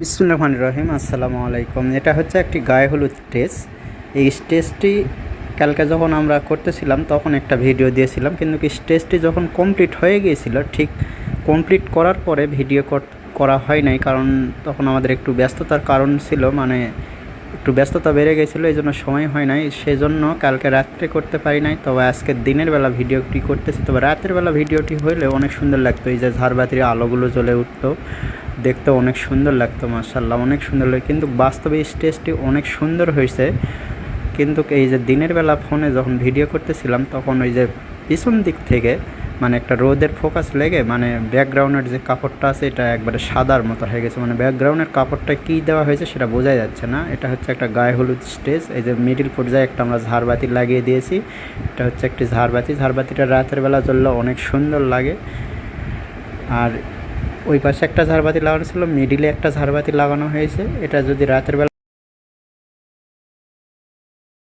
বিসমিল্লাহির রহমানির রহিম। আসসালামু আলাইকুম। এটা হচ্ছে একটি গায়ে হলুদ স্টেজ। এই স্টেজটি কালকে যখন আমরা করতেছিলাম তখন একটা ভিডিও দিয়েছিলাম, কিন্তু কি স্টেজটি যখন কমপ্লিট হয়ে গিয়েছিল, ঠিক কমপ্লিট করার পরে ভিডিও করা হয় নাই, কারণ তখন আমাদের একটু ব্যস্ততার কারণ ছিল, মানে একটু ব্যস্ততা বেড়ে গেছিলো, এই জন্য সময় হয় নাই, সেজন্য কালকে রাত্রে করতে পারি নাই। তবে আজকে দিনের বেলা ভিডিওটি করতেছি। তবে রাতের বেলা ভিডিওটি হলে অনেক সুন্দর লাগতো, এই যে ঝাড়বাতির আলোগুলো জ্বলে উঠতো, দেখতে অনেক সুন্দর লাগতো, মাশাআল্লাহ অনেক সুন্দর লাগে। কিন্তু বাস্তবে স্টেজটি অনেক সুন্দর হয়েছে, কিন্তু এই যে দিনের বেলা ফোনে যখন ভিডিও করতেছিলাম তখন ওই যে পিছন দিক থেকে মানে একটা রোদের ফোকাস লেগে মানে ব্যাকগ্রাউন্ডের যে কাপড়টা আছে এটা একবারে সাদার মতো হয়ে গেছে, মানে ব্যাকগ্রাউন্ডের কাপড়টা কী দেওয়া হয়েছে সেটা বোঝাই যাচ্ছে না। এটা হচ্ছে একটা গায়ে হলুদ স্টেজ। এই যে মিডিল পর্যায়ে একটা আমরা ঝাড়বাতি লাগিয়ে দিয়েছি, এটা হচ্ছে একটি ঝাড়বাতি। ঝাড়বাতিটা রাতের বেলা জ্বললে অনেক সুন্দর লাগে। আর ওই পাশে একটা ঝাড়বাতি লাগানো ছিল, মিডিলে একটা ঝাড়বাতি লাগানো হয়েছে। এটা যদি রাতের বেলা